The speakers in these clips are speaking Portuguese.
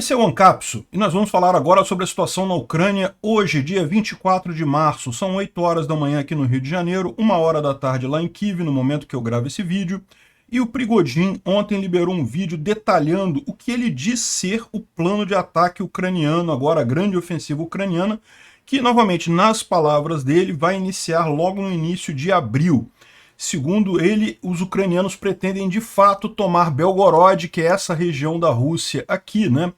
Esse é o Ancapso e nós vamos falar agora sobre a situação na Ucrânia hoje, dia 24 de março. São 8 horas da manhã aqui no Rio de Janeiro, 1 hora da tarde lá em Kiev, no momento que eu gravo esse vídeo. E o Prigozhin ontem liberou um vídeo detalhando o que ele diz ser o plano de ataque ucraniano, agora a grande ofensiva ucraniana, que, novamente, nas palavras dele, vai iniciar logo no início de abril. Segundo ele, os ucranianos pretendem de fato tomar Belgorod, que é essa região da Rússia aqui, né?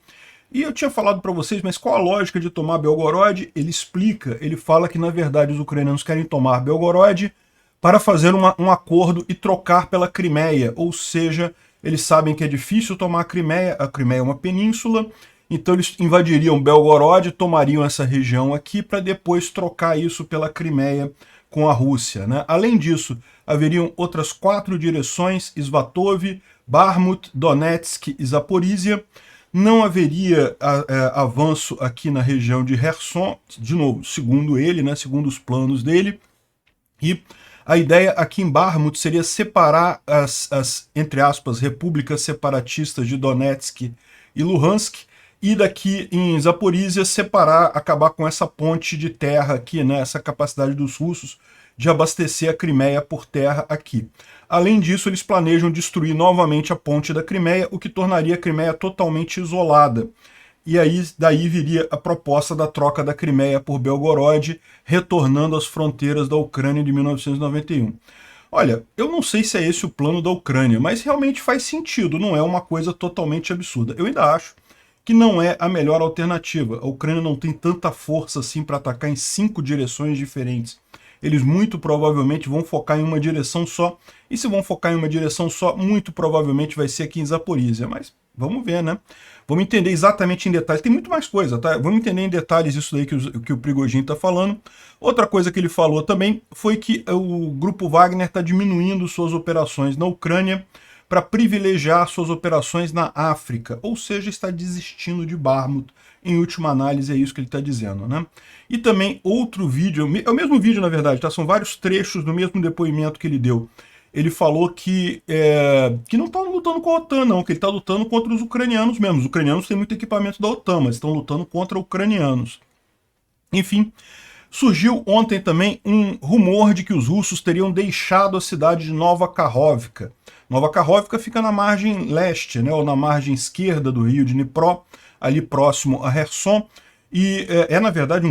E eu tinha falado para vocês, mas qual a lógica de tomar Belgorod? Ele explica, ele fala que na verdade os ucranianos querem tomar Belgorod para fazer um acordo e trocar pela Crimeia, ou seja, eles sabem que é difícil tomar a Crimeia é uma península, então eles invadiriam Belgorod, tomariam essa região aqui para depois trocar isso pela Crimeia com a Rússia, né? Além disso, haveriam outras 4 direções, Svatov, Bakhmut, Donetsk e Zaporizhia. Não haveria avanço aqui na região de Kherson, de novo, segundo ele, né, segundo os planos dele. E a ideia aqui em Bakhmut seria separar as entre aspas, repúblicas separatistas de Donetsk e Luhansk, e daqui em Zaporizhia separar, acabar com essa ponte de terra aqui, né, essa capacidade dos russos de abastecer a Crimeia por terra aqui. Além disso, eles planejam destruir novamente a ponte da Crimeia, o que tornaria a Crimeia totalmente isolada. E aí daí viria a proposta da troca da Crimeia por Belgorod, retornando às fronteiras da Ucrânia de 1991. Olha, eu não sei se é esse o plano da Ucrânia, mas realmente faz sentido, não é uma coisa totalmente absurda. Eu ainda acho que não é a melhor alternativa. A Ucrânia não tem tanta força assim para atacar em 5 direções diferentes. Eles muito provavelmente vão focar em uma direção só, e se vão focar em uma direção só, muito provavelmente vai ser aqui em Zaporizhia, mas vamos ver, né? Vamos entender exatamente em detalhes, tem muito mais coisa, tá? Vamos entender em detalhes isso daí que o Prigozhin está falando. Outra coisa que ele falou também foi que o grupo Wagner está diminuindo suas operações na Ucrânia para privilegiar suas operações na África, ou seja, está desistindo de Bakhmut. Em última análise, é isso que ele está dizendo, né? E também outro vídeo, é o mesmo vídeo na verdade, tá? São vários trechos do mesmo depoimento que ele deu. Ele falou que não está lutando com a OTAN, não, que ele está lutando contra os ucranianos mesmo. Os ucranianos têm muito equipamento da OTAN, mas estão lutando contra ucranianos. Enfim, surgiu ontem também um rumor de que os russos teriam deixado a cidade de Nova Kakhovka. Nova Kakhovka fica na margem leste, né, ou na margem esquerda do rio de Dnipro, ali próximo a Kherson, e na verdade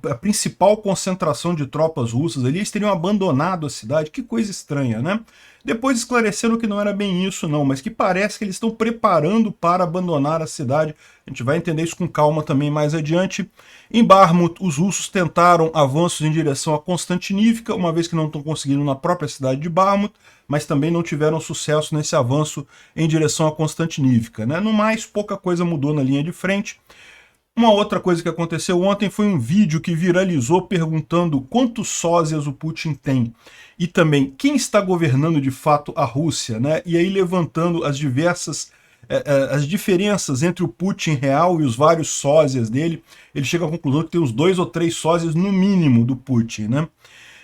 a principal concentração de tropas russas ali. Eles teriam abandonado a cidade, que coisa estranha, né? Depois esclareceram que não era bem isso não, mas que parece que eles estão preparando para abandonar a cidade. A gente vai entender isso com calma também mais adiante. Em Bakhmut, os russos tentaram avanços em direção a Konstantinivka, uma vez que não estão conseguindo na própria cidade de Bakhmut, mas também não tiveram sucesso nesse avanço em direção a Konstantinivka, né? No mais, pouca coisa mudou na linha de frente. Uma outra coisa que aconteceu ontem foi um vídeo que viralizou perguntando quantos sósias o Putin tem e também quem está governando de fato a Rússia, né? E aí levantando as diferenças entre o Putin real e os vários sósias dele. Ele chega à conclusão que tem uns 2 ou 3 sósias no mínimo do Putin, né?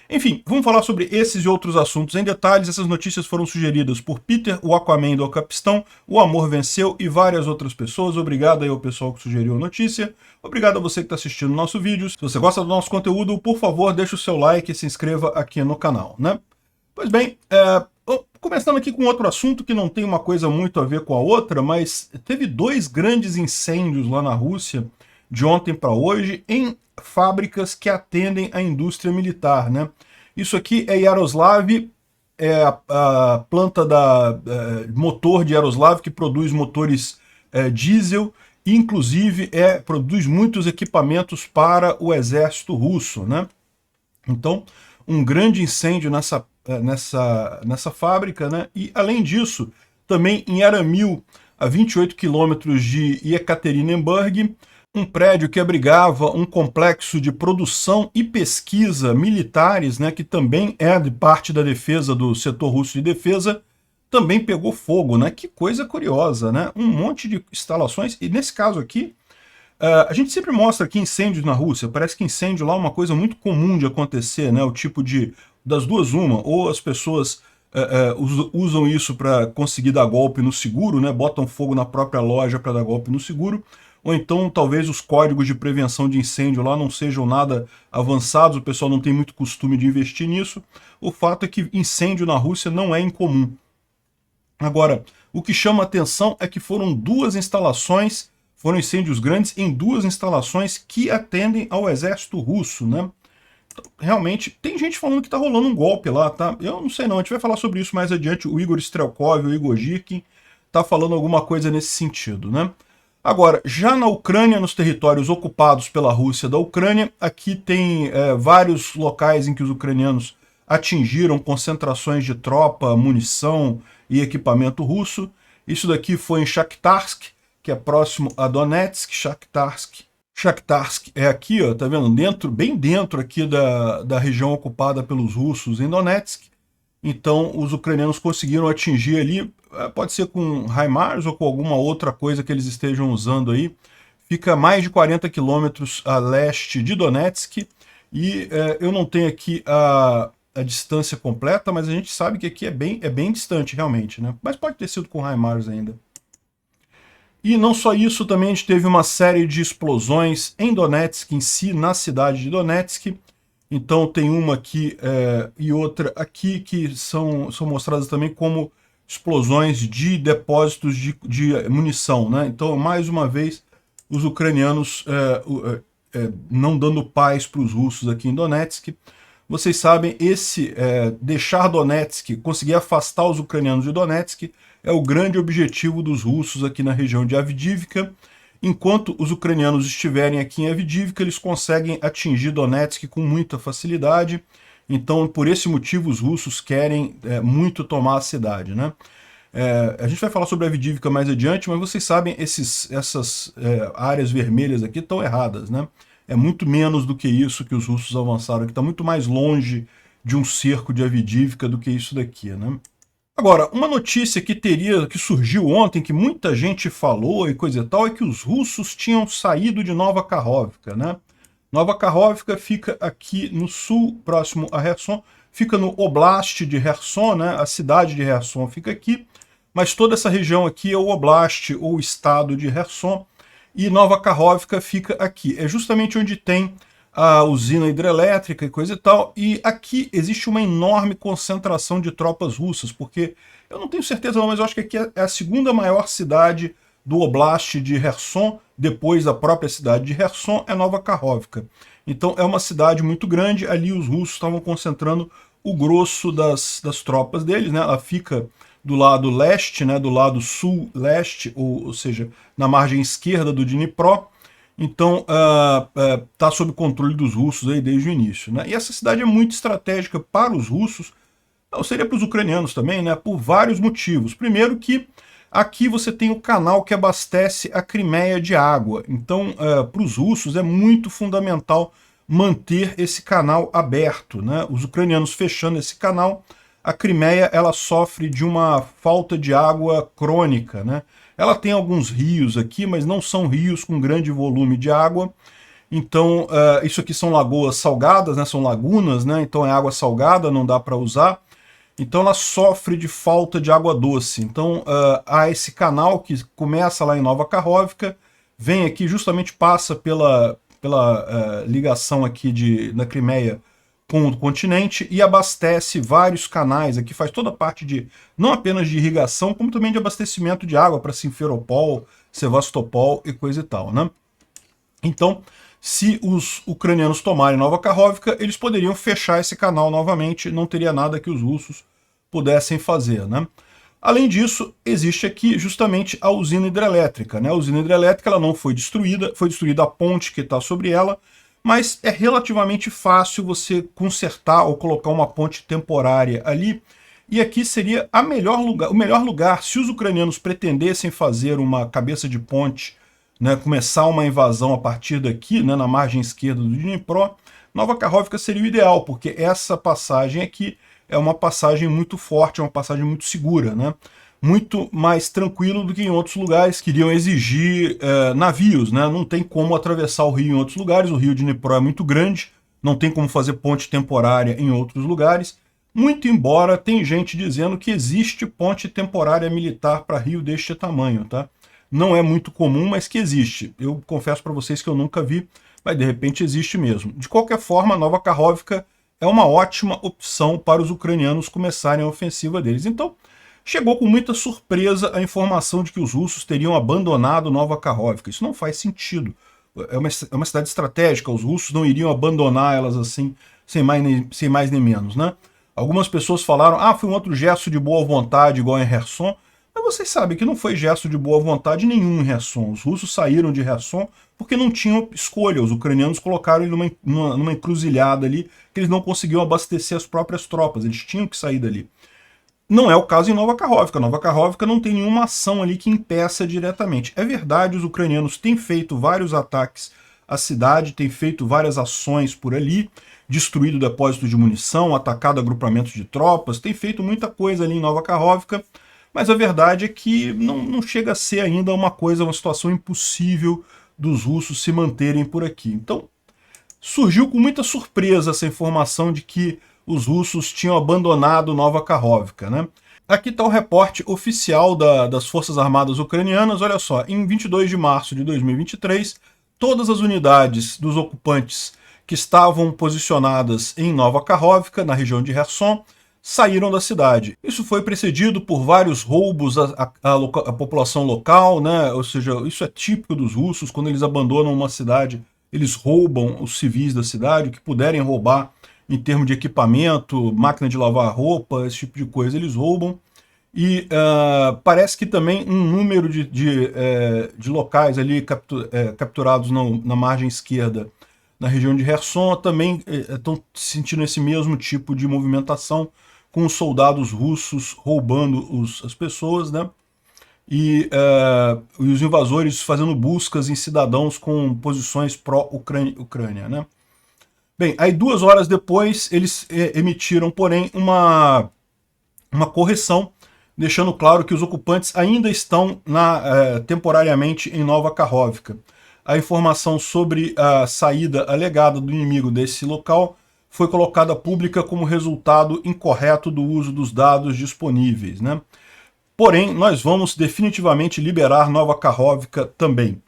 Enfim, vamos falar sobre esses e outros assuntos em detalhes. Essas notícias foram sugeridas por Peter, o Aquaman do Alcapistão, o Amor Venceu e várias outras pessoas. Obrigado aí ao pessoal que sugeriu a notícia. Obrigado a você que está assistindo o nosso vídeo. Se você gosta do nosso conteúdo, por favor, deixe o seu like e se inscreva aqui no canal, né? Pois bem, começando aqui com outro assunto que não tem uma coisa muito a ver com a outra, mas teve 2 grandes incêndios lá na Rússia, de ontem para hoje, em fábricas que atendem à indústria militar, né? Isso aqui é Yaroslav, é a planta da motor de Yaroslav, que produz motores diesel, e inclusive produz muitos equipamentos para o exército russo, né? Então, um grande incêndio nessa fábrica, né? E além disso, também em Aramil, a 28 quilômetros de Yekaterinburg, um prédio que abrigava um complexo de produção e pesquisa militares, né, que também é de parte da defesa, do setor russo de defesa, também pegou fogo, né? Que coisa curiosa, né? Um monte de instalações, e nesse caso aqui, a gente sempre mostra aqui incêndios na Rússia. Parece que incêndio lá é uma coisa muito comum de acontecer, né? O tipo das duas uma, ou as pessoas usam isso para conseguir dar golpe no seguro, né? Botam fogo na própria loja para dar golpe no seguro, ou então talvez os códigos de prevenção de incêndio lá não sejam nada avançados, o pessoal não tem muito costume de investir nisso. O fato é que incêndio na Rússia não é incomum. Agora, o que chama atenção é que foram foram incêndios grandes em duas instalações que atendem ao exército russo, né? Realmente, tem gente falando que tá rolando um golpe lá, tá? Eu não sei não, a gente vai falar sobre isso mais adiante. O Igor Strelkov, o Igor Girkin, tá falando alguma coisa nesse sentido, né? Agora, já na Ucrânia, nos territórios ocupados pela Rússia da Ucrânia, aqui tem vários locais em que os ucranianos atingiram concentrações de tropa, munição e equipamento russo. Isso daqui foi em Shakhtarsk, que é próximo a Donetsk. Shakhtarsk é aqui, ó, tá vendo? Bem dentro aqui da região ocupada pelos russos em Donetsk. Então, os ucranianos conseguiram atingir ali, pode ser com HIMARS ou com alguma outra coisa que eles estejam usando aí. Fica a mais de 40 quilômetros a leste de Donetsk. E eu não tenho aqui a distância completa, mas a gente sabe que aqui é bem distante realmente, né? Mas pode ter sido com HIMARS ainda. E não só isso, também a gente teve uma série de explosões em Donetsk em si, na cidade de Donetsk. Então tem uma aqui e outra aqui que são mostradas também como explosões de depósitos de munição, né? Então, mais uma vez, os ucranianos não dando paz para os russos aqui em Donetsk. Vocês sabem, deixar Donetsk, conseguir afastar os ucranianos de Donetsk, é o grande objetivo dos russos aqui na região de Avdiivka. Enquanto os ucranianos estiverem aqui em Avdiivka, eles conseguem atingir Donetsk com muita facilidade. Então, por esse motivo, os russos querem muito tomar a cidade, né? A gente vai falar sobre Avdiivka mais adiante, mas vocês sabem, essas áreas vermelhas aqui estão erradas, né? É muito menos do que isso que os russos avançaram aqui. Está muito mais longe de um cerco de Avdiivka do que isso daqui, né? Agora, uma notícia que surgiu ontem, que muita gente falou e coisa e tal, é que os russos tinham saído de Nova Kakhovka, né? Nova Kakhovka fica aqui no sul, próximo a Kherson, fica no Oblast de Kherson, né? A cidade de Kherson fica aqui, mas toda essa região aqui é o Oblast, ou estado de Kherson, e Nova Kakhovka fica aqui. É justamente onde tem a usina hidrelétrica e coisa e tal, e aqui existe uma enorme concentração de tropas russas, porque, eu não tenho certeza não, mas eu acho que aqui é a segunda maior cidade do Oblast de Kherson, depois da própria cidade de Kherson, é Nova Kakhovka. Então é uma cidade muito grande, ali os russos estavam concentrando o grosso das tropas deles, né? Ela fica do lado leste, né? Do lado sul-leste, ou seja, na margem esquerda do Dnipro. Então, está sob controle dos russos aí desde o início, né? E essa cidade é muito estratégica para os russos, não, seria para os ucranianos também, né? Por vários motivos. Primeiro que aqui você tem o canal que abastece a Crimeia de água. Então, para os russos é muito fundamental manter esse canal aberto, né? Os ucranianos fechando esse canal, a Crimeia ela sofre de uma falta de água crônica, né? Ela tem alguns rios aqui, mas não são rios com grande volume de água. Então, isso aqui são lagoas salgadas, né? São lagunas, né? Então é água salgada, não dá para usar. Então ela sofre de falta de água doce. Então há esse canal que começa lá em Nova Kakhovka, vem aqui, justamente passa pela ligação aqui na Crimeia com o continente e abastece vários canais. Aqui faz toda a parte não apenas de irrigação, como também de abastecimento de água para Simferopol, Sevastopol e coisa e tal, né? Então, se os ucranianos tomarem Nova Kakhovka, eles poderiam fechar esse canal novamente, não teria nada que os russos pudessem fazer, né? Além disso, existe aqui justamente a usina hidrelétrica, né? A usina hidrelétrica ela não foi destruída a ponte que está sobre ela, mas é relativamente fácil você consertar ou colocar uma ponte temporária ali, e aqui seria o melhor lugar, se os ucranianos pretendessem fazer uma cabeça de ponte, né, começar uma invasão a partir daqui, né, na margem esquerda do Dnipro, Nova Kakhovka seria o ideal, porque essa passagem aqui é uma passagem muito forte, é uma passagem muito segura, né? Muito mais tranquilo do que em outros lugares que iriam exigir navios, né? Não tem como atravessar o rio em outros lugares, o rio Dnipro é muito grande, não tem como fazer ponte temporária em outros lugares. Muito embora tem gente dizendo que existe ponte temporária militar para Rio deste tamanho, tá? Não é muito comum, mas que existe. Eu confesso para vocês que eu nunca vi, mas de repente existe mesmo. De qualquer forma, a Nova Kakhovka é uma ótima opção para os ucranianos começarem a ofensiva deles. Então, chegou com muita surpresa a informação de que os russos teriam abandonado Nova Kakhovka. Isso não faz sentido. É uma cidade estratégica, os russos não iriam abandonar elas assim, sem mais nem menos, né? Algumas pessoas falaram, foi um outro gesto de boa vontade, igual em Kherson. Mas vocês sabem que não foi gesto de boa vontade nenhum em Kherson. Os russos saíram de Kherson porque não tinham escolha. Os ucranianos colocaram ele numa encruzilhada ali, que eles não conseguiam abastecer as próprias tropas. Eles tinham que sair dali. Não é o caso em Nova Kakhovka. Nova Kakhovka não tem nenhuma ação ali que impeça diretamente. É verdade, os ucranianos têm feito vários ataques à cidade, têm feito várias ações por ali, destruído depósitos de munição, atacado agrupamentos de tropas, têm feito muita coisa ali em Nova Kakhovka, mas a verdade é que não chega a ser ainda uma situação impossível dos russos se manterem por aqui. Então, surgiu com muita surpresa essa informação de que os russos tinham abandonado Nova Kakhovka, né? Aqui está o reporte oficial das Forças Armadas Ucranianas. Olha só, em 22 de março de 2023, todas as unidades dos ocupantes que estavam posicionadas em Nova Kakhovka, na região de Kherson, saíram da cidade. Isso foi precedido por vários roubos à população local, né? Ou seja, isso é típico dos russos, quando eles abandonam uma cidade, eles roubam os civis da cidade, o que puderem roubar em termos de equipamento, máquina de lavar roupa, esse tipo de coisa, eles roubam. E parece que também um número de locais ali capturados na margem esquerda, na região de Kherson, também estão sentindo esse mesmo tipo de movimentação, com os soldados russos roubando as pessoas, né? E os invasores fazendo buscas em cidadãos com posições pró-Ucrânia, né? Bem, aí 2 horas depois eles emitiram, porém, uma correção, deixando claro que os ocupantes ainda estão temporariamente em Nova Kakhovka. A informação sobre a saída alegada do inimigo desse local foi colocada pública como resultado incorreto do uso dos dados disponíveis, né? Porém, nós vamos definitivamente liberar Nova Kakhovka também.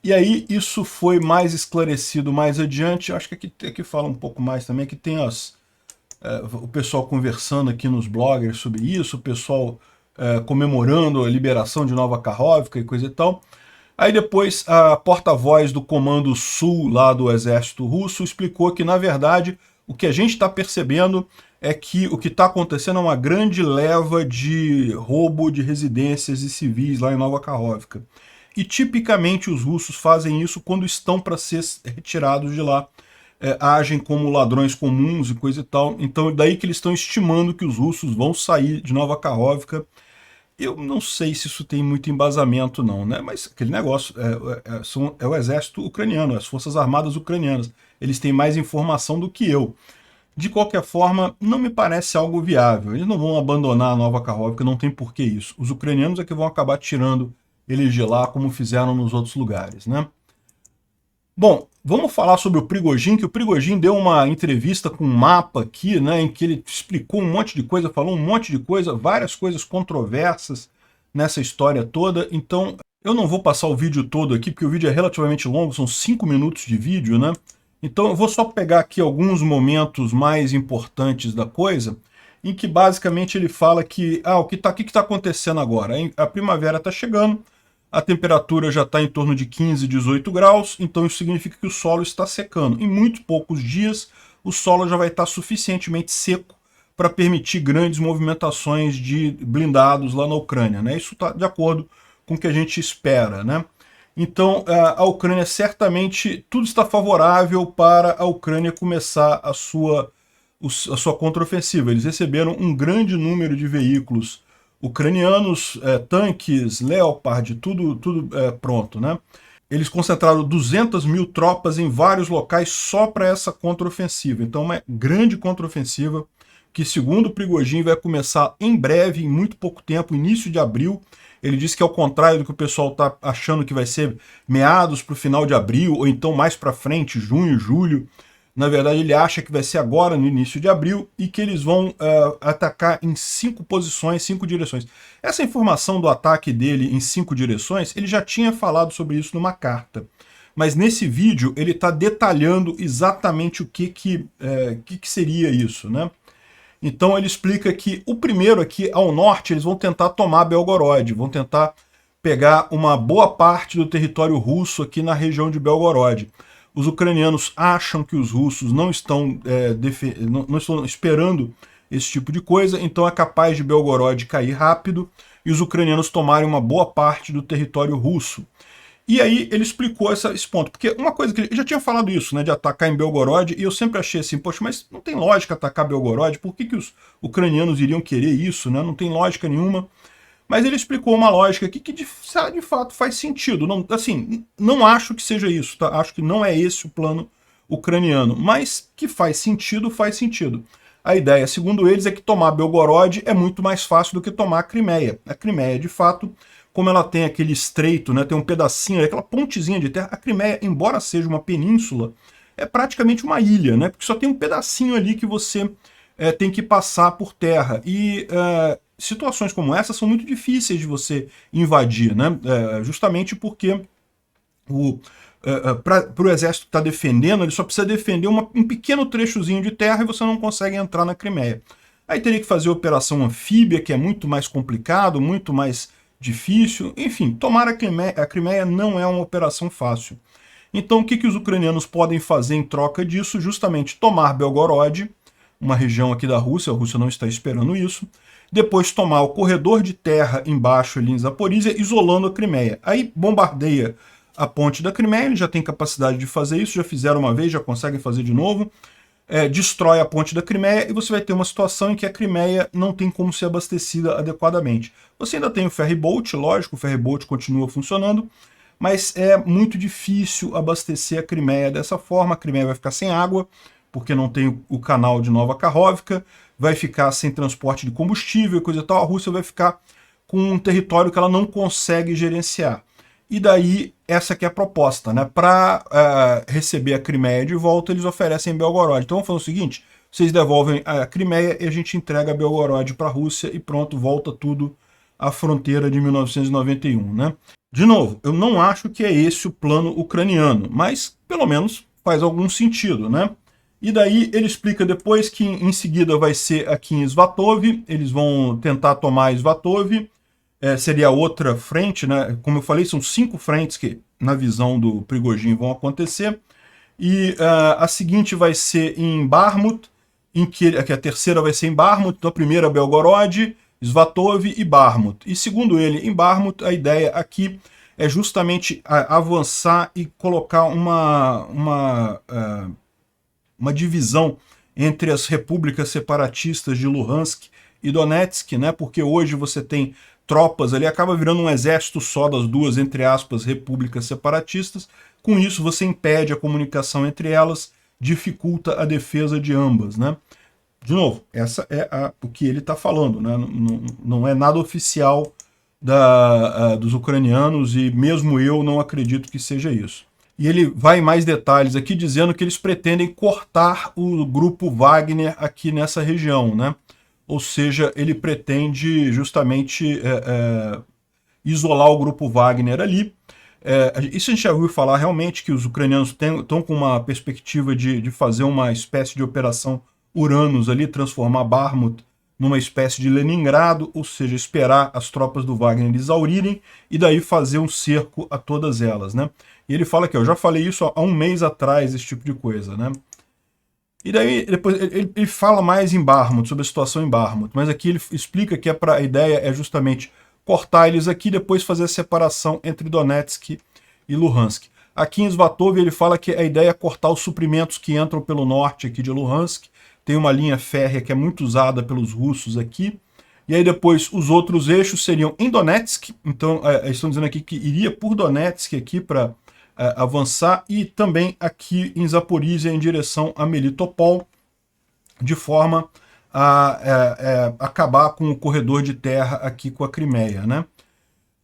E aí isso foi mais esclarecido mais adiante. Acho que aqui fala um pouco mais também, aqui tem o pessoal conversando aqui nos bloggers sobre isso, o pessoal comemorando a liberação de Nova Kakhovka e coisa e tal. Aí depois a porta-voz do Comando Sul lá do Exército Russo explicou que, na verdade, o que a gente está percebendo é que o que está acontecendo é uma grande leva de roubo de residências e civis lá em Nova Kakhovka. E tipicamente os russos fazem isso quando estão para ser retirados de lá. Agem como ladrões comuns e coisa e tal. Então daí que eles estão estimando que os russos vão sair de Nova Kakhovka. Eu não sei se isso tem muito embasamento não, né? Mas aquele negócio é o exército ucraniano, as forças armadas ucranianas. Eles têm mais informação do que eu. De qualquer forma, não me parece algo viável. Eles não vão abandonar a Nova Kakhovka, não tem por que isso. Os ucranianos é que vão acabar tirando eles de lá, como fizeram nos outros lugares, né? Bom, vamos falar sobre o Prigozhin, que o Prigozhin deu uma entrevista com um mapa aqui, né, em que ele explicou um monte de coisa, falou um monte de coisa, várias coisas controversas nessa história toda. Então, eu não vou passar o vídeo todo aqui, porque o vídeo é relativamente longo, são 5 minutos de vídeo, né? Então, eu vou só pegar aqui alguns momentos mais importantes da coisa, em que basicamente ele fala que o que está acontecendo agora? A primavera está chegando, a temperatura já está em torno de 15, 18 graus, então isso significa que o solo está secando. Em muito poucos dias, o solo já vai estar suficientemente seco para permitir grandes movimentações de blindados lá na Ucrânia, né? Isso está de acordo com o que a gente espera, né? Então, a Ucrânia certamente, tudo está favorável para a Ucrânia começar a sua contraofensiva. Eles receberam um grande número de veículos ucranianos, tanques, Leopard, tudo pronto, né? Eles concentraram 200 mil tropas em vários locais só para essa contraofensiva. Então, uma grande contraofensiva que, segundo o Prigozhin, vai começar em breve, em muito pouco tempo, início de abril. Ele disse que, ao contrário do que o pessoal está achando que vai ser meados para o final de abril, ou então mais para frente, junho, julho, Na verdade, ele acha que vai ser agora, no início de abril, e que eles vão atacar em 5 posições, 5 direções. Essa informação do ataque dele em 5 direções, ele já tinha falado sobre isso numa carta. Mas nesse vídeo ele está detalhando exatamente o que seria isso, né? Então ele explica que o primeiro aqui ao norte eles vão tentar tomar Belgorod, vão tentar pegar uma boa parte do território russo aqui na região de Belgorod. Os ucranianos acham que os russos não estão esperando esse tipo de coisa, então é capaz de Belgorod cair rápido e os ucranianos tomarem uma boa parte do território russo. E aí ele explicou esse ponto, porque uma coisa que ele já tinha falado isso, né, de atacar em Belgorod, e eu sempre achei assim, poxa, mas não tem lógica atacar Belgorod, por que os ucranianos iriam querer isso, né, não tem lógica nenhuma. Mas ele explicou uma lógica aqui que de fato faz sentido, não, assim, não acho que seja isso, tá? Acho que não é esse o plano ucraniano, mas que faz sentido, faz sentido. A ideia, segundo eles, é que tomar Belgorod é muito mais fácil do que tomar a Crimeia. A Crimeia, de fato, como ela tem aquele estreito, né, tem um pedacinho, aquela pontezinha de terra, a Crimeia, embora seja uma península, é praticamente uma ilha, né, porque só tem um pedacinho ali que você tem que passar por terra. E situações como essa são muito difíceis de você invadir, né, justamente porque para o exército que está defendendo, ele só precisa defender um pequeno trechozinho de terra e você não consegue entrar na Crimeia. Aí teria que fazer operação anfíbia, que é muito mais complicado, muito mais difícil. Enfim, tomar a Crimeia não é uma operação fácil. Então o que os ucranianos podem fazer em troca disso? Justamente tomar Belgorod, uma região aqui da Rússia, a Rússia não está esperando isso. Depois tomar o corredor de terra embaixo ali em Zaporizhia, isolando a Crimeia. Aí bombardeia a ponte da Crimeia, eles já têm capacidade de fazer isso, já fizeram uma vez, já conseguem fazer de novo. Destrói a ponte da Crimeia e você vai ter uma situação em que a Crimeia não tem como ser abastecida adequadamente. Você ainda tem o ferryboat, lógico, o ferryboat continua funcionando, mas é muito difícil abastecer a Crimeia dessa forma. A Crimeia vai ficar sem água, porque não tem o canal de Nova Kakhovka, vai ficar sem transporte de combustível e coisa e tal. A Rússia vai ficar com um território que ela não consegue gerenciar. E daí, essa que é a proposta, né? Para receber a Crimeia de volta, eles oferecem Belgorod. Então vamos fazer o seguinte, vocês devolvem a Crimeia e a gente entrega Belgorod para a Rússia e pronto, volta tudo à fronteira de 1991, né? De novo, eu não acho que é esse o plano ucraniano, mas pelo menos faz algum sentido, né? E daí ele explica depois que em seguida vai ser aqui em Svatov, eles vão tentar tomar Svatov, seria outra frente, né? Como eu falei, são 5 frentes que, na visão do Prigozhin, vão acontecer. E a seguinte vai ser em Bakhmut, que a terceira vai ser em Bakhmut, então a primeira Belgorod, Svatov e Bakhmut. E segundo ele, em Bakhmut, a ideia aqui é justamente avançar e colocar uma divisão entre as repúblicas separatistas de Luhansk e Donetsk, né? Porque hoje você tem tropas ali, acaba virando um exército só das duas, entre aspas, repúblicas separatistas. Com isso, você impede a comunicação entre elas, dificulta a defesa de ambas, né? De novo, essa é o que ele está falando, né? Não é nada oficial dos ucranianos e mesmo eu não acredito que seja isso. E ele vai em mais detalhes aqui dizendo que eles pretendem cortar o grupo Wagner aqui nessa região, né? Ou seja, ele pretende justamente isolar o grupo Wagner ali. Isso a gente já ouviu falar realmente que os ucranianos estão com uma perspectiva de fazer uma espécie de operação Uranus ali, transformar Bakhmut numa espécie de Leningrado, ou seja, esperar as tropas do Wagner exaurirem e daí fazer um cerco a todas elas, né? E ele fala que eu já falei isso há um mês atrás, esse tipo de coisa, né? E daí depois ele fala mais em Bakhmut, sobre a situação em Bakhmut, mas aqui ele explica que a ideia é justamente cortar eles aqui e depois fazer a separação entre Donetsk e Luhansk. Aqui em Svatov ele fala que a ideia é cortar os suprimentos que entram pelo norte aqui de Luhansk, tem uma linha férrea que é muito usada pelos russos aqui, e aí depois os outros eixos seriam em Donetsk, então eles estão dizendo aqui que iria por Donetsk aqui para avançar, e também aqui em Zaporizhia em direção a Melitopol, de forma a acabar com o corredor de terra aqui com a Crimeia, né?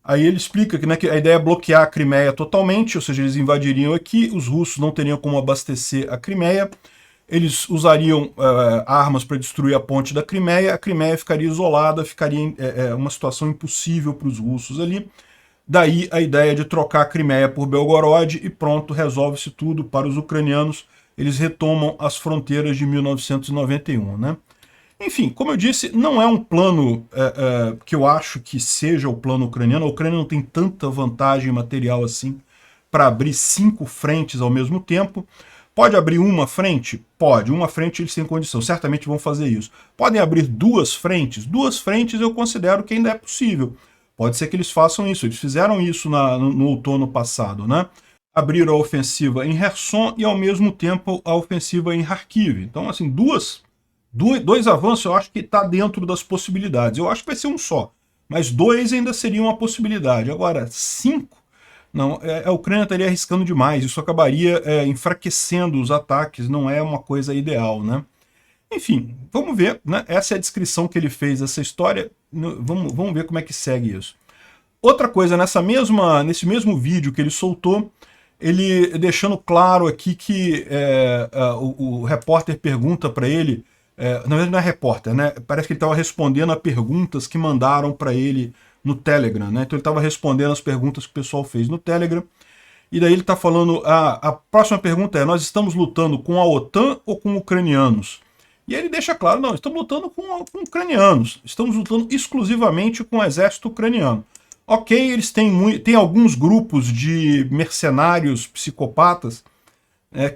Aí ele explica que, né, que a ideia é bloquear a Crimeia totalmente, ou seja, eles invadiriam aqui, os russos não teriam como abastecer a Crimeia, eles usariam armas para destruir a ponte da Crimeia, a Crimeia ficaria isolada, ficaria uma situação impossível para os russos ali. Daí a ideia de trocar a Crimeia por Belgorod e pronto, resolve-se tudo para os ucranianos, eles retomam as fronteiras de 1991, né? Enfim, como eu disse, não é um plano que eu acho que seja o plano ucraniano. A Ucrânia não tem tanta vantagem material assim para abrir 5 frentes ao mesmo tempo. Pode abrir uma frente? Pode. Uma frente eles têm condição, certamente vão fazer isso. Podem abrir 2 frentes? 2 frentes eu considero que ainda é possível. Pode ser que eles façam isso. Eles fizeram isso no outono passado, né? Abriram a ofensiva em Kherson e ao mesmo tempo a ofensiva em Kharkiv. Então, assim, dois avanços eu acho que está dentro das possibilidades. Eu acho que vai ser um só, mas 2 ainda seria uma possibilidade. Agora, 5, não, a Ucrânia estaria arriscando demais, isso acabaria enfraquecendo os ataques, não é uma coisa ideal, né? Enfim, vamos ver, né? Essa é a descrição que ele fez dessa história, vamos ver como é que segue isso. Outra coisa, nesse mesmo vídeo que ele soltou, ele deixando claro aqui que o repórter pergunta para ele, na verdade não é repórter, né? Parece que ele estava respondendo a perguntas que mandaram para ele no Telegram, né? Então ele estava respondendo as perguntas que o pessoal fez no Telegram, e daí ele está falando, a próxima pergunta é, nós estamos lutando com a OTAN ou com ucranianos? E aí ele deixa claro, não, estamos lutando com ucranianos, estamos lutando exclusivamente com o exército ucraniano. Ok, eles têm alguns grupos de mercenários psicopatas,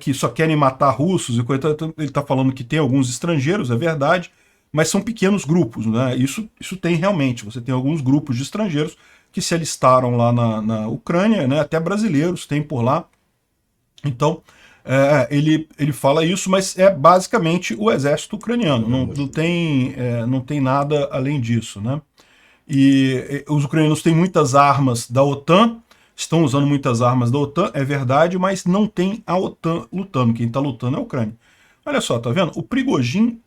que só querem matar russos, e coisa, ele está falando que tem alguns estrangeiros, é verdade, mas são pequenos grupos, né? Isso tem realmente, você tem alguns grupos de estrangeiros que se alistaram lá na Ucrânia, né? Até brasileiros tem por lá. Então, ele fala isso, mas é basicamente o exército ucraniano, não tem nada além disso, né? E os ucranianos têm muitas armas da OTAN, estão usando muitas armas da OTAN, é verdade, mas não tem a OTAN lutando. Quem está lutando é a Ucrânia. Olha só, tá vendo? O Prigozhin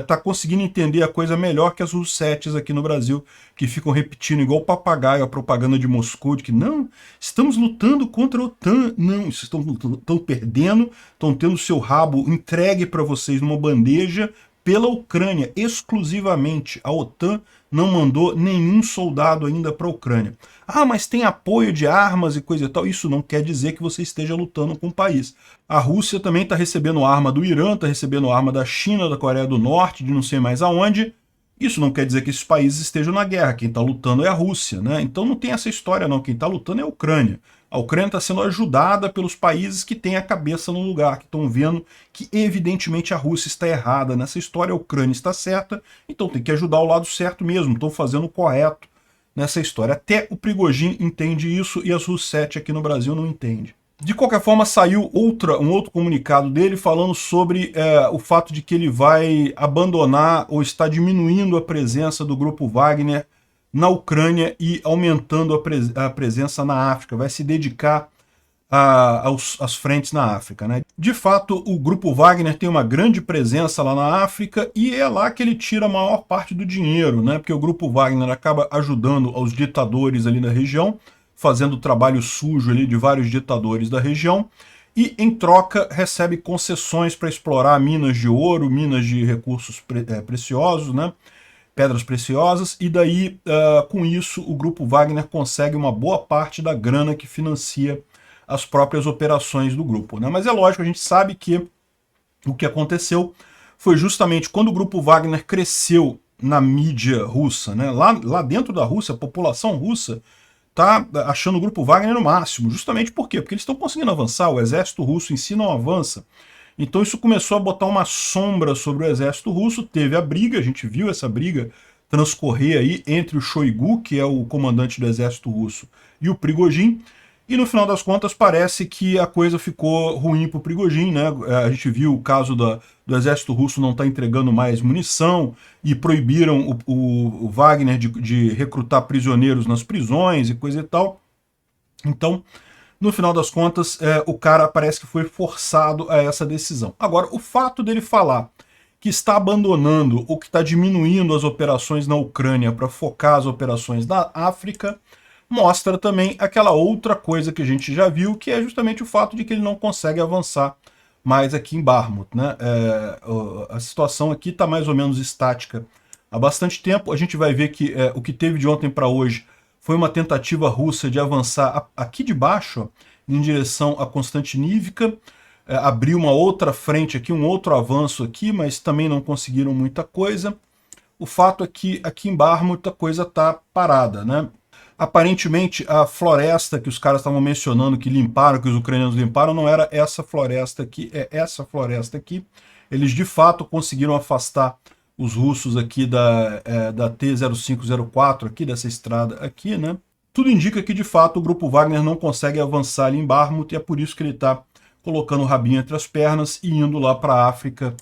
tá conseguindo entender a coisa melhor que as russetes aqui no Brasil, que ficam repetindo igual papagaio a propaganda de Moscou, de que não, estamos lutando contra a OTAN. Não, vocês estão perdendo, estão tendo seu rabo entregue para vocês numa bandeja pela Ucrânia, exclusivamente. A OTAN não mandou nenhum soldado ainda para a Ucrânia. Ah, mas tem apoio de armas e coisa e tal. Isso não quer dizer que você esteja lutando com o país. A Rússia também está recebendo arma do Irã, está recebendo arma da China, da Coreia do Norte, de não sei mais aonde. Isso não quer dizer que esses países estejam na guerra. Quem está lutando é a Rússia, né? Então não tem essa história não. Quem está lutando é a Ucrânia. A Ucrânia está sendo ajudada pelos países que têm a cabeça no lugar, que estão vendo que evidentemente a Rússia está errada nessa história, a Ucrânia está certa, então tem que ajudar o lado certo mesmo, estão fazendo o correto nessa história. Até o Prigozhin entende isso e as Russetti aqui no Brasil não entendem. De qualquer forma, saiu um outro comunicado dele falando sobre o fato de que ele vai abandonar ou está diminuindo a presença do grupo Wagner na Ucrânia e aumentando a presença na África, vai se dedicar às frentes na África, né? De fato, o grupo Wagner tem uma grande presença lá na África e é lá que ele tira a maior parte do dinheiro, né? Porque o grupo Wagner acaba ajudando aos ditadores ali da região, fazendo o trabalho sujo ali de vários ditadores da região, e em troca recebe concessões para explorar minas de ouro, minas de recursos preciosos, né? Pedras preciosas, e daí, com isso, o grupo Wagner consegue uma boa parte da grana que financia as próprias operações do grupo, né? Mas é lógico, a gente sabe que o que aconteceu foi justamente quando o grupo Wagner cresceu na mídia russa, né? Lá dentro da Rússia, a população russa está achando o grupo Wagner no máximo. Justamente por quê? Porque eles estão conseguindo avançar, o exército russo em si não avança. Então isso começou a botar uma sombra sobre o exército russo, teve a briga, a gente viu essa briga transcorrer aí entre o Shoigu, que é o comandante do exército russo, e o Prigozhin, e no final das contas parece que a coisa ficou ruim para o Prigozhin, né? A gente viu o caso do exército russo não estar entregando mais munição e proibiram o Wagner de recrutar prisioneiros nas prisões e coisa e tal. Então, no final das contas, o cara parece que foi forçado a essa decisão. Agora, o fato dele falar que está abandonando ou que está diminuindo as operações na Ucrânia para focar as operações na África, mostra também aquela outra coisa que a gente já viu, que é justamente o fato de que ele não consegue avançar mais aqui em Bakhmut, né? A situação aqui está mais ou menos estática há bastante tempo. A gente vai ver que o que teve de ontem para hoje foi uma tentativa russa de avançar aqui de baixo, ó, em direção a Konstantinivka, abriu uma outra frente aqui, um outro avanço aqui, mas também não conseguiram muita coisa. O fato é que aqui em Bakhmut a coisa está parada, né? Aparentemente a floresta que os caras estavam mencionando que limparam, que os ucranianos limparam, não era essa floresta aqui, é essa floresta aqui. Eles de fato conseguiram afastar os russos aqui da T-0504, aqui dessa estrada aqui, né? Tudo indica que de fato o grupo Wagner não consegue avançar ali em Bakhmut, e é por isso que ele está colocando o rabinho entre as pernas e indo lá para a África,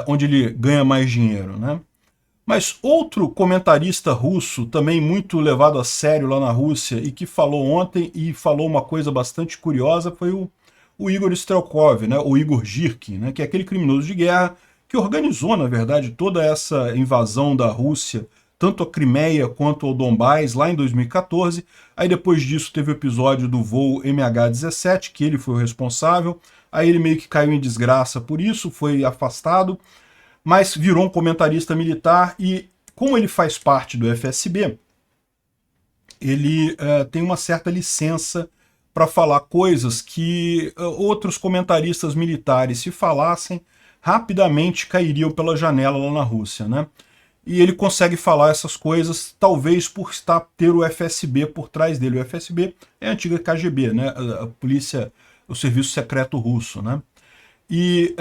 onde ele ganha mais dinheiro, né? Mas outro comentarista russo, também muito levado a sério lá na Rússia, e que falou ontem e falou uma coisa bastante curiosa, foi o Igor Strelkov, né, o Igor Girkin, né, que é aquele criminoso de guerra que organizou, na verdade, toda essa invasão da Rússia, tanto a Crimeia quanto ao Donbás, lá em 2014. Aí depois disso teve o episódio do voo MH17, que ele foi o responsável. Aí ele meio que caiu em desgraça por isso, foi afastado, mas virou um comentarista militar, e como ele faz parte do FSB, ele tem uma certa licença para falar coisas que outros comentaristas militares, se falassem, rapidamente cairiam pela janela lá na Rússia, né? E ele consegue falar essas coisas, talvez por ter o FSB por trás dele. O FSB é a antiga KGB, né? A polícia, o serviço secreto russo, né? E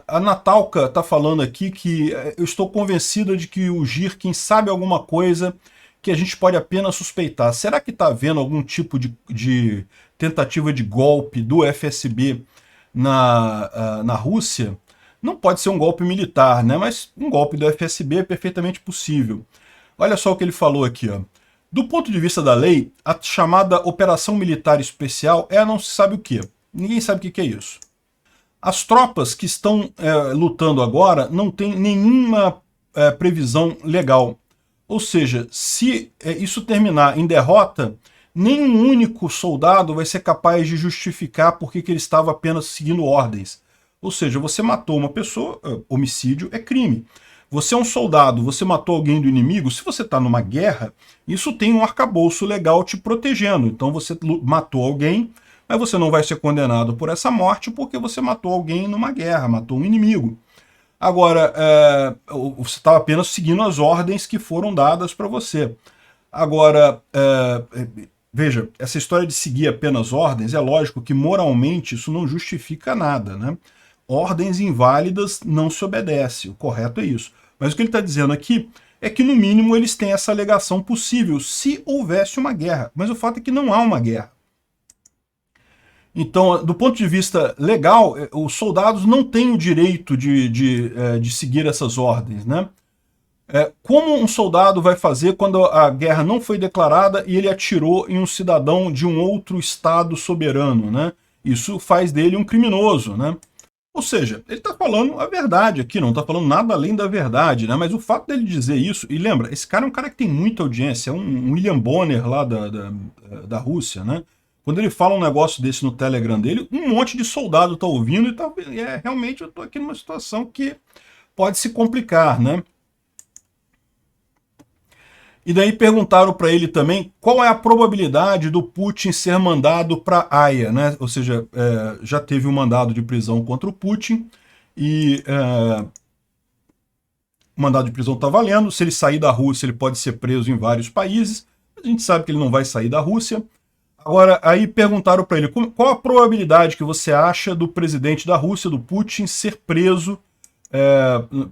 a Natalka está falando aqui que eu estou convencida de que o Girkin sabe alguma coisa que a gente pode apenas suspeitar. Será que está havendo algum tipo de tentativa de golpe do FSB na Rússia? Não pode ser um golpe militar, né? Mas um golpe do FSB é perfeitamente possível. Olha só o que ele falou aqui, ó. Do ponto de vista da lei, a chamada Operação Militar Especial não se sabe o que. Ninguém sabe o que é isso. As tropas que estão lutando agora não têm nenhuma previsão legal. Ou seja, se isso terminar em derrota, nenhum único soldado vai ser capaz de justificar porque que ele estava apenas seguindo ordens. Ou seja, você matou uma pessoa, homicídio é crime. Você é um soldado, você matou alguém do inimigo, se você está numa guerra, isso tem um arcabouço legal te protegendo. Então você matou alguém, mas você não vai ser condenado por essa morte porque você matou alguém numa guerra, matou um inimigo. Agora, você estava apenas seguindo as ordens que foram dadas para você. Agora, veja, essa história de seguir apenas ordens, é lógico que moralmente isso não justifica nada, né? Ordens inválidas não se obedece, o correto é isso. Mas o que ele está dizendo aqui é que, no mínimo, eles têm essa alegação possível se houvesse uma guerra. Mas o fato é que não há uma guerra. Então, do ponto de vista legal, os soldados não têm o direito de seguir essas ordens, né? Como um soldado vai fazer quando a guerra não foi declarada e ele atirou em um cidadão de um outro estado soberano, né? Isso faz dele um criminoso, né? Ou seja, ele está falando a verdade aqui, não está falando nada além da verdade, né? Mas o fato dele dizer isso, e lembra, esse cara é um cara que tem muita audiência, é um William Bonner lá da Rússia, né? Quando ele fala um negócio desse no Telegram dele, um monte de soldado está ouvindo e realmente eu estou aqui numa situação que pode se complicar, né? E daí perguntaram para ele também qual é a probabilidade do Putin ser mandado para Haia, né? Ou seja, já teve um mandado de prisão contra o Putin e o mandado de prisão está valendo. Se ele sair da Rússia, ele pode ser preso em vários países. A gente sabe que ele não vai sair da Rússia. Agora, aí perguntaram para ele qual a probabilidade que você acha do presidente da Rússia, do Putin, ser preso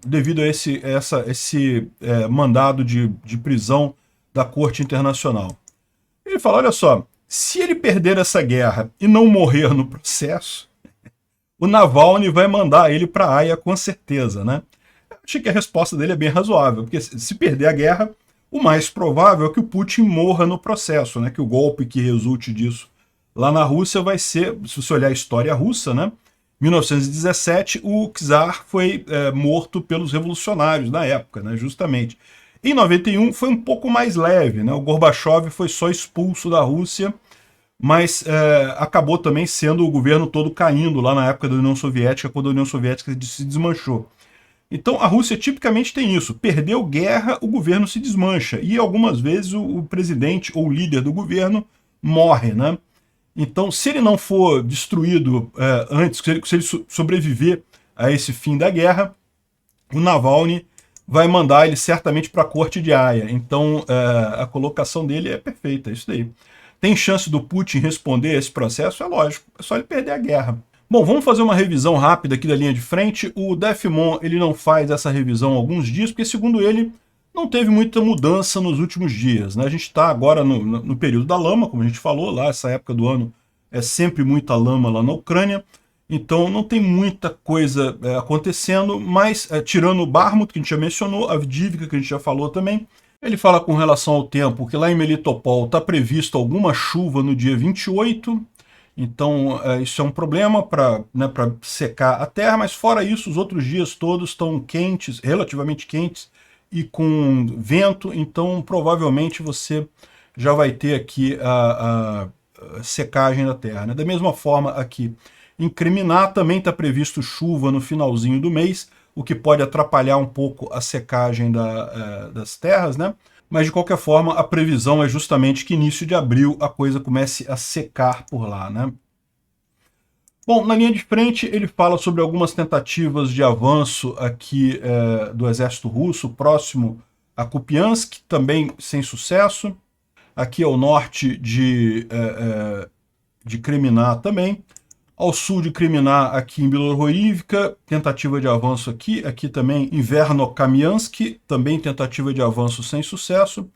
devido a esse mandado de prisão da Corte Internacional. Ele fala, olha só, se ele perder essa guerra e não morrer no processo, o Navalny vai mandar ele para a Haia com certeza, né? Eu achei que a resposta dele é bem razoável, porque se perder a guerra, o mais provável é que o Putin morra no processo, né? Que o golpe que resulte disso lá na Rússia vai ser, se você olhar a história russa, né? 1917, o czar foi morto pelos revolucionários na época, né, justamente. Em 91 foi um pouco mais leve, né, o Gorbachev foi só expulso da Rússia, mas acabou também sendo o governo todo caindo lá na época da União Soviética, quando a União Soviética se desmanchou. Então a Rússia tipicamente tem isso, perdeu guerra, o governo se desmancha, e algumas vezes o presidente ou o líder do governo morre, né? Então, se ele não for destruído antes, se ele sobreviver a esse fim da guerra, o Navalny vai mandar ele certamente para a corte de Haia. Então, a colocação dele é perfeita, é isso daí. Tem chance do Putin responder a esse processo? É lógico, é só ele perder a guerra. Bom, vamos fazer uma revisão rápida aqui da linha de frente. O Defimon, ele não faz essa revisão há alguns dias, porque segundo ele, não teve muita mudança nos últimos dias, né? A gente está agora no período da lama, como a gente falou, lá essa época do ano é sempre muita lama lá na Ucrânia, então não tem muita coisa acontecendo, mas tirando o Bakhmut, que a gente já mencionou, a Avdiivka, que a gente já falou também, ele fala com relação ao tempo que lá em Melitopol está previsto alguma chuva no dia 28, então isso é um problema para secar a terra, mas fora isso, os outros dias todos estão quentes, relativamente quentes, e com vento, então provavelmente você já vai ter aqui a secagem da terra, né? Da mesma forma aqui, em Kriminá também está previsto chuva no finalzinho do mês, o que pode atrapalhar um pouco a secagem das terras, né? Mas de qualquer forma a previsão é justamente que início de abril a coisa comece a secar por lá, né? Bom, na linha de frente ele fala sobre algumas tentativas de avanço aqui do exército russo, próximo a Kupiansk, também sem sucesso. Aqui ao norte de Kriminá também. Ao sul de Kriminá, aqui em Bilorhoivka, tentativa de avanço aqui. Aqui também em Verno-Kamiansk, também tentativa de avanço sem sucesso.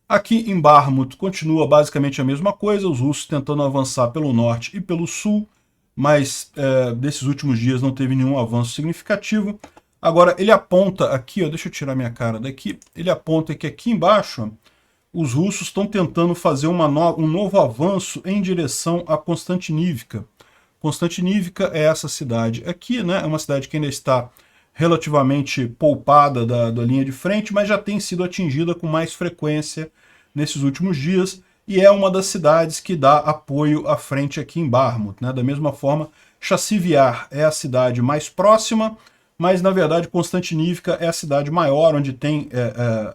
Aqui em Bakhmut continua basicamente a mesma coisa, os russos tentando avançar pelo norte e pelo sul, mas desses últimos dias não teve nenhum avanço significativo. Agora ele aponta aqui, ó, deixa eu tirar minha cara daqui, ele aponta que aqui embaixo ó, os russos estão tentando fazer um novo avanço em direção a Konstantinivka. Konstantinivka é essa cidade aqui, né? É uma cidade que ainda está relativamente poupada da linha de frente, mas já tem sido atingida com mais frequência nesses últimos dias, e é uma das cidades que dá apoio à frente aqui em Bakhmut, né? Da mesma forma, Chassivyar é a cidade mais próxima, mas na verdade Konstantinivka é a cidade maior, onde tem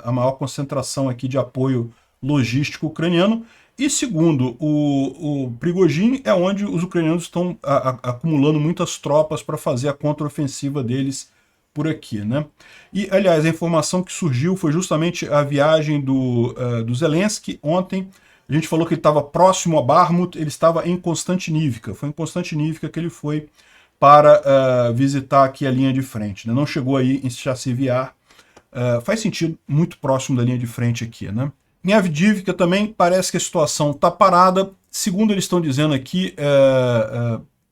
a maior concentração aqui de apoio logístico ucraniano, e segundo o Prigozhin, é onde os ucranianos estão acumulando muitas tropas para fazer a contraofensiva deles por aqui, né? E, aliás, a informação que surgiu foi justamente a viagem do Zelensky ontem. A gente falou que ele estava próximo a Bakhmut, ele estava em Konstantinivka. Foi em Konstantinivka que ele foi para visitar aqui a linha de frente, né? Não chegou aí em Chassivyar. Faz sentido, muito próximo da linha de frente aqui, né? Em Avdiivka também parece que a situação está parada. Segundo eles estão dizendo aqui,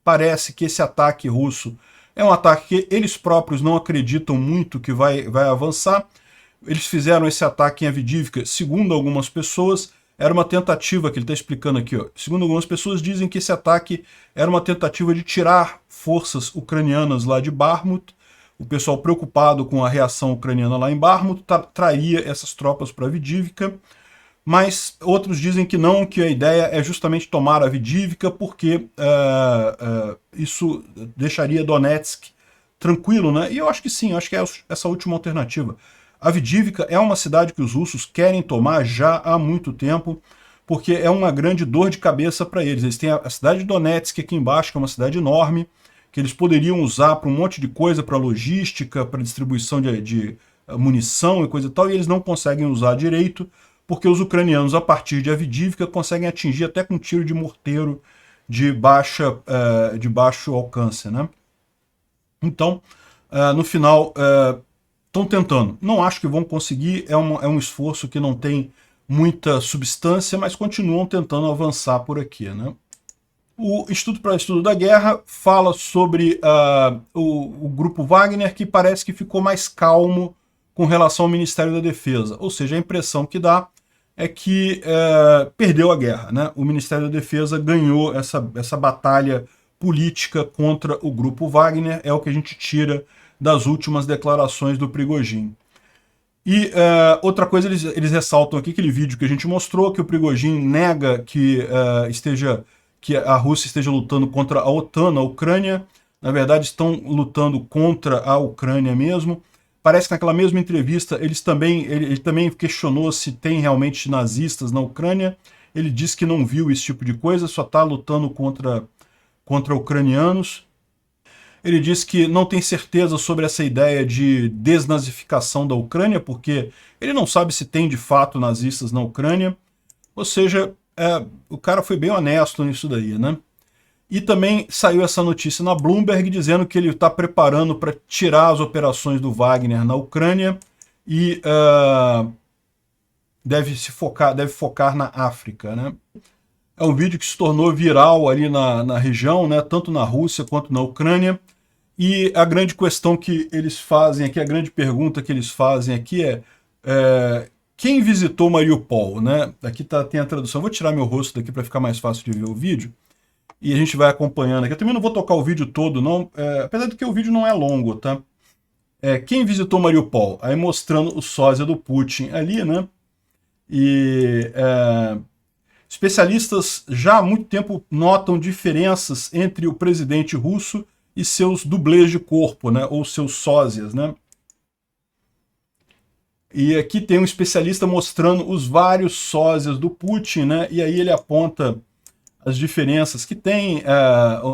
parece que esse ataque russo é um ataque que eles próprios não acreditam muito que vai avançar. Eles fizeram esse ataque em Avdiivka, segundo algumas pessoas, era uma tentativa, que ele está explicando aqui, ó. Segundo algumas pessoas dizem que esse ataque era uma tentativa de tirar forças ucranianas lá de Bakhmut. O pessoal preocupado com a reação ucraniana lá em Bakhmut traria essas tropas para Avdiivka. Mas outros dizem que não, que a ideia é justamente tomar a Avdiivka, porque isso deixaria Donetsk tranquilo, né? E eu acho que sim, eu acho que é essa última alternativa. A Avdiivka é uma cidade que os russos querem tomar já há muito tempo, porque é uma grande dor de cabeça para eles. Eles têm a cidade de Donetsk aqui embaixo, que é uma cidade enorme, que eles poderiam usar para um monte de coisa, para logística, para distribuição de munição e coisa e tal, e eles não conseguem usar direito, porque os ucranianos, a partir de Avdiivka, conseguem atingir até com tiro de morteiro de baixo alcance, né? Então, no final, estão tentando. Não acho que vão conseguir, é um esforço que não tem muita substância, mas continuam tentando avançar por aqui, né? O Instituto para Estudo da Guerra fala sobre o grupo Wagner, que parece que ficou mais calmo com relação ao Ministério da Defesa. Ou seja, a impressão que dá é que perdeu a guerra, né? O Ministério da Defesa ganhou essa batalha política contra o grupo Wagner, é o que a gente tira das últimas declarações do Prigozhin. E outra coisa, eles ressaltam aqui, aquele vídeo que a gente mostrou, que o Prigozhin nega que a Rússia esteja lutando contra a OTAN na Ucrânia. Na verdade, estão lutando contra a Ucrânia mesmo. Parece que naquela mesma entrevista ele também questionou se tem realmente nazistas na Ucrânia. Ele disse que não viu esse tipo de coisa, só está lutando contra ucranianos. Ele diz que não tem certeza sobre essa ideia de desnazificação da Ucrânia, porque ele não sabe se tem de fato nazistas na Ucrânia. Ou seja, o cara foi bem honesto nisso daí, né? E também saiu essa notícia na Bloomberg dizendo que ele está preparando para tirar as operações do Wagner na Ucrânia e deve focar na África, né? É um vídeo que se tornou viral ali na região, né? Tanto na Rússia quanto na Ucrânia. E a grande questão que eles fazem aqui, a grande pergunta que eles fazem aqui quem visitou Mariupol, né? Aqui tem a tradução. Vou tirar meu rosto daqui para ficar mais fácil de ver o vídeo. E a gente vai acompanhando aqui. Eu também não vou tocar o vídeo todo, não. Apesar de que o vídeo não é longo, tá? Quem visitou Mariupol? Aí mostrando o sósia do Putin ali, né? E especialistas já há muito tempo notam diferenças entre o presidente russo e seus dublês de corpo, né? Ou seus sósias, né? E aqui tem um especialista mostrando os vários sósias do Putin, né? E aí ele aponta as diferenças que tem,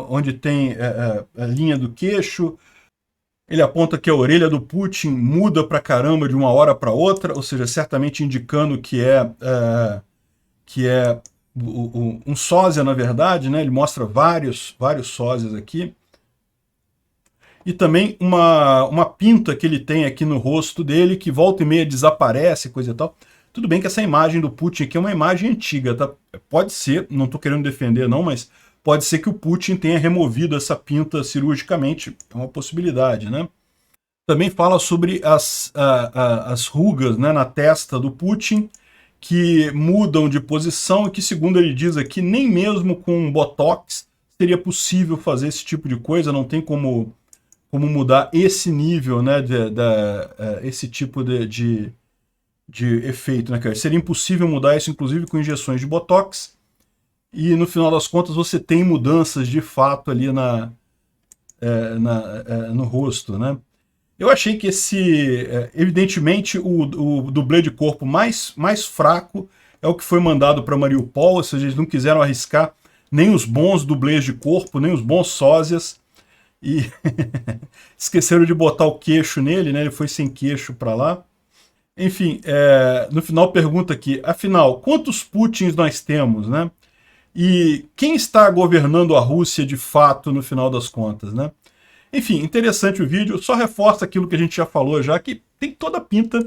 onde tem a linha do queixo. Ele aponta que a orelha do Putin muda pra caramba de uma hora para outra, ou seja, certamente indicando que é um sósia, na verdade, né? Ele mostra vários sósias aqui. E também uma pinta que ele tem aqui no rosto dele, que volta e meia desaparece, coisa e tal. Tudo bem que essa imagem do Putin aqui é uma imagem antiga, tá? Pode ser, não estou querendo defender não, mas pode ser que o Putin tenha removido essa pinta cirurgicamente, é uma possibilidade, né? Também fala sobre as rugas, né, na testa do Putin, que mudam de posição e que, segundo ele diz aqui, nem mesmo com Botox seria possível fazer esse tipo de coisa, não tem como mudar esse nível, né, esse tipo de efeito, né, cara? Seria impossível mudar isso, inclusive com injeções de Botox, e no final das contas você tem mudanças de fato ali no rosto, né? Eu achei que evidentemente, o dublê de corpo mais fraco é o que foi mandado para Mariupol, ou seja, eles não quiseram arriscar nem os bons dublês de corpo, nem os bons sósias, e esqueceram de botar o queixo nele, né? Ele foi sem queixo para lá. Enfim, no final pergunta aqui, afinal, quantos Putins nós temos, né? E quem está governando a Rússia de fato no final das contas, né? Enfim, interessante o vídeo, só reforça aquilo que a gente já falou já, que tem toda a pinta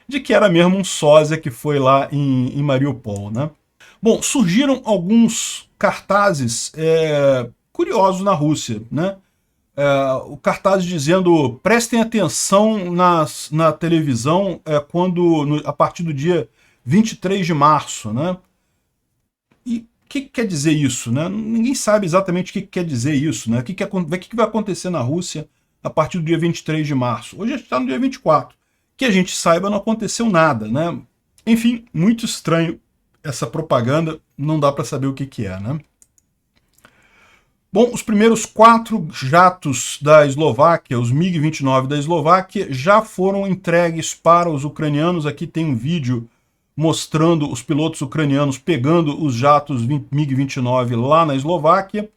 de que era mesmo um sósia que foi lá em Mariupol, né? Bom, surgiram alguns cartazes curiosos na Rússia, né? O cartaz dizendo, prestem atenção na televisão a partir do dia 23 de março, né? E o que quer dizer isso, né? Ninguém sabe exatamente o que quer dizer isso, né? O que vai acontecer na Rússia a partir do dia 23 de março? Hoje a gente está no dia 24. Que a gente saiba, não aconteceu nada, né? Enfim, muito estranho essa propaganda, não dá para saber o que é, né? Bom, os primeiros 4 jatos da Eslováquia, os MiG-29 da Eslováquia, já foram entregues para os ucranianos. Aqui tem um vídeo mostrando os pilotos ucranianos pegando os jatos MiG-29 lá na Eslováquia.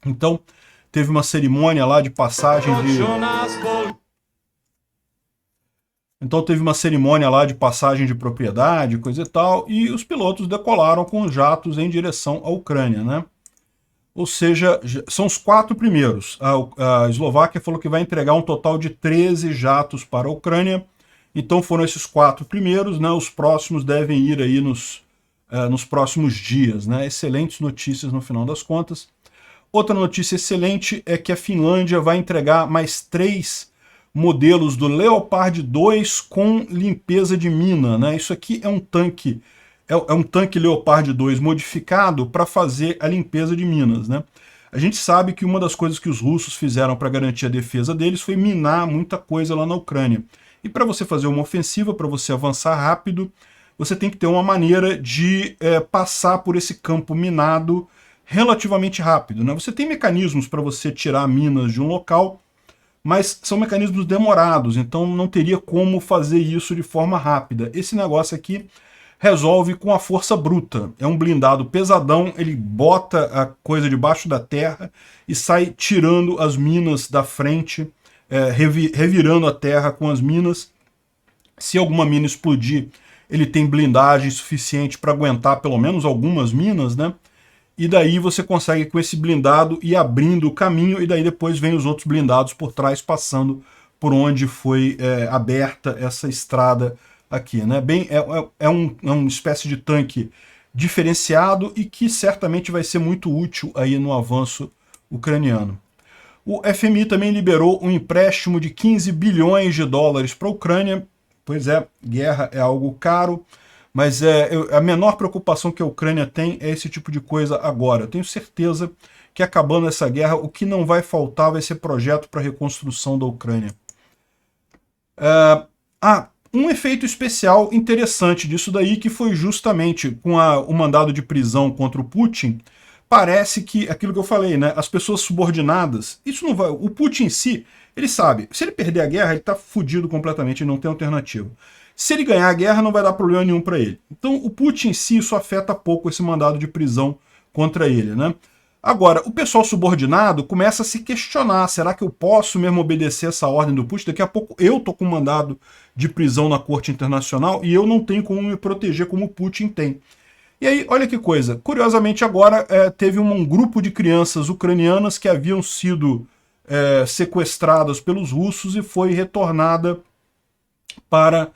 Então, teve uma cerimônia lá de passagem de propriedade, coisa e tal, e os pilotos decolaram com os jatos em direção à Ucrânia, né? Ou seja, são os 4 primeiros. A Eslováquia falou que vai entregar um total de 13 jatos para a Ucrânia. Então foram esses 4 primeiros, né? Os próximos devem ir aí nos próximos dias, né? Excelentes notícias no final das contas. Outra notícia excelente é que a Finlândia vai entregar mais 3 modelos do Leopard 2 com limpeza de mina, né? Isso aqui é um tanque. É um tanque Leopard 2 modificado para fazer a limpeza de minas, né? A gente sabe que uma das coisas que os russos fizeram para garantir a defesa deles foi minar muita coisa lá na Ucrânia. E para você fazer uma ofensiva, para você avançar rápido, você tem que ter uma maneira de passar por esse campo minado relativamente rápido, né? Você tem mecanismos para você tirar minas de um local, mas são mecanismos demorados, então não teria como fazer isso de forma rápida. Esse negócio aqui resolve com a força bruta. É um blindado pesadão, ele bota a coisa debaixo da terra e sai tirando as minas da frente, revirando a terra com as minas. Se alguma mina explodir, ele tem blindagem suficiente para aguentar pelo menos algumas minas, né? E daí você consegue com esse blindado ir abrindo o caminho, e daí depois vem os outros blindados por trás, passando por onde foi aberta essa estrada aqui, né? É uma espécie de tanque diferenciado e que certamente vai ser muito útil aí no avanço ucraniano. O FMI também liberou um empréstimo de 15 bilhões de dólares para a Ucrânia. Pois é, guerra é algo caro, mas a menor preocupação que a Ucrânia tem é esse tipo de coisa agora. Eu tenho certeza que acabando essa guerra, o que não vai faltar vai ser projeto para a reconstrução da Ucrânia. Um efeito especial interessante disso daí, que foi justamente com o mandado de prisão contra o Putin. Parece que, aquilo que eu falei, né, as pessoas subordinadas, isso não vai... O Putin em si, ele sabe, se ele perder a guerra, ele tá fudido completamente, ele não tem alternativa. Se ele ganhar a guerra, não vai dar problema nenhum para ele. Então, o Putin em si, isso afeta pouco esse mandado de prisão contra ele, né? Agora, o pessoal subordinado começa a se questionar, será que eu posso mesmo obedecer essa ordem do Putin? Daqui a pouco eu tô com um mandado de prisão na Corte Internacional e eu não tenho como me proteger como o Putin tem. E aí, olha que coisa, curiosamente agora teve um grupo de crianças ucranianas que haviam sido sequestradas pelos russos e foi retornada para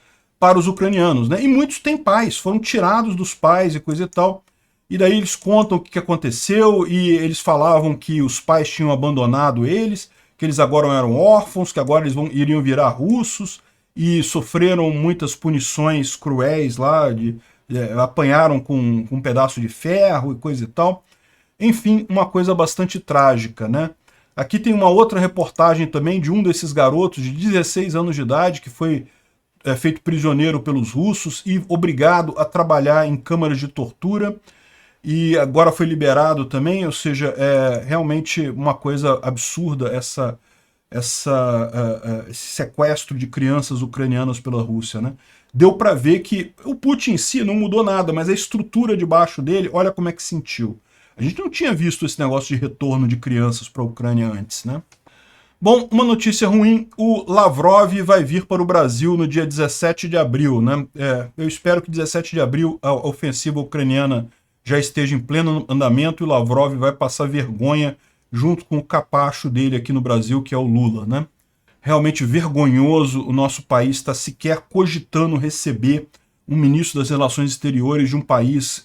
os ucranianos, né? E muitos têm pais, foram tirados dos pais e coisa e tal. E daí eles contam o que aconteceu e eles falavam que os pais tinham abandonado eles, que eles agora eram órfãos, que agora eles iriam virar russos e sofreram muitas punições cruéis lá, apanharam com um pedaço de ferro e coisa e tal. Enfim, uma coisa bastante trágica, né? Aqui tem uma outra reportagem também de um desses garotos de 16 anos de idade que foi feito prisioneiro pelos russos e obrigado a trabalhar em câmaras de tortura. E agora foi liberado também, ou seja, é realmente uma coisa absurda esse sequestro de crianças ucranianas pela Rússia, né? Deu para ver que o Putin em si não mudou nada, mas a estrutura debaixo dele, olha como é que sentiu. A gente não tinha visto esse negócio de retorno de crianças para a Ucrânia antes, né? Bom, uma notícia ruim, o Lavrov vai vir para o Brasil no dia 17 de abril, né? Eu espero que 17 de abril a ofensiva ucraniana já esteja em pleno andamento e o Lavrov vai passar vergonha junto com o capacho dele aqui no Brasil, que é o Lula, né? Realmente vergonhoso o nosso país estar sequer cogitando receber um ministro das Relações Exteriores de um país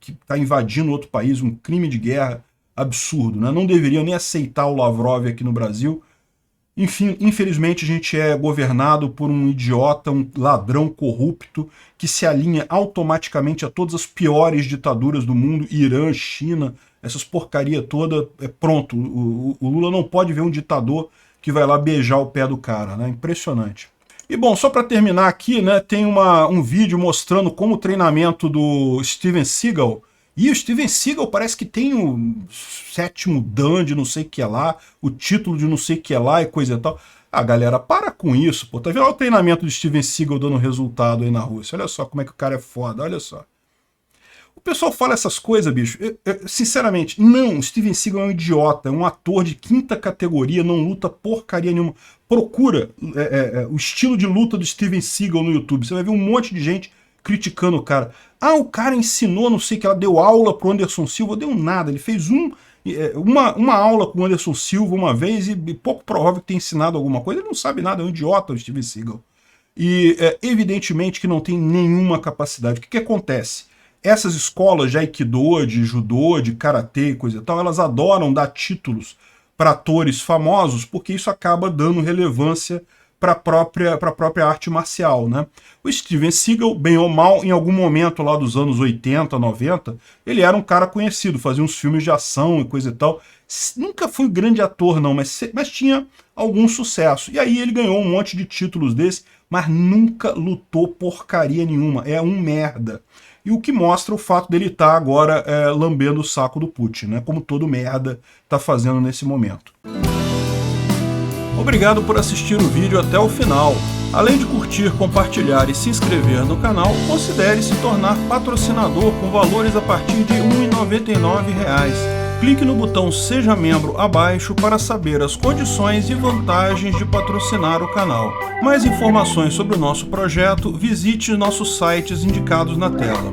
que está invadindo outro país, um crime de guerra absurdo, né? Não deveria nem aceitar o Lavrov aqui no Brasil. Enfim, infelizmente a gente é governado por um idiota, um ladrão corrupto, que se alinha automaticamente a todas as piores ditaduras do mundo, Irã, China, essas porcaria toda, pronto. O Lula não pode ver um ditador que vai lá beijar o pé do cara, né? Impressionante. E bom, só para terminar aqui, né, tem um vídeo mostrando como o treinamento do Steven Seagal. E o Steven Seagal parece que tem o 7º Dan de não sei o que lá, o título de não sei o que lá e coisa e tal. Ah, galera, para com isso, pô. Tá vendo o treinamento do Steven Seagal dando resultado aí na Rússia? Olha só como é que o cara é foda, olha só. O pessoal fala essas coisas, bicho. Sinceramente, não, o Steven Seagal é um idiota, é um ator de 5ª categoria, não luta porcaria nenhuma. Procura o estilo de luta do Steven Seagal no YouTube, você vai ver um monte de gente criticando o cara. Ah, o cara ensinou, não sei o que, ela deu aula pro Anderson Silva, deu nada, ele fez uma aula com o Anderson Silva uma vez e pouco provável que tenha ensinado alguma coisa, ele não sabe nada, é um idiota o Steven Seagal. E evidentemente que não tem nenhuma capacidade. O que acontece? Essas escolas de Aikido, de Judô, de Karatê e coisa e tal, elas adoram dar títulos para atores famosos, porque isso acaba dando relevância para a própria arte marcial, né? O Steven Seagal, bem ou mal, em algum momento lá dos anos 80, 90, ele era um cara conhecido, fazia uns filmes de ação e coisa e tal. Nunca foi um grande ator, não, mas tinha algum sucesso. E aí ele ganhou um monte de títulos desse, mas nunca lutou porcaria nenhuma. É um merda. E o que mostra o fato dele estar agora lambendo o saco do Putin, né? Como todo merda está fazendo nesse momento. Obrigado por assistir o vídeo até o final. Além de curtir, compartilhar e se inscrever no canal, considere se tornar patrocinador com valores a partir de R$ 1,99. Clique no botão Seja Membro abaixo para saber as condições e vantagens de patrocinar o canal. Mais informações sobre o nosso projeto, visite nossos sites indicados na tela.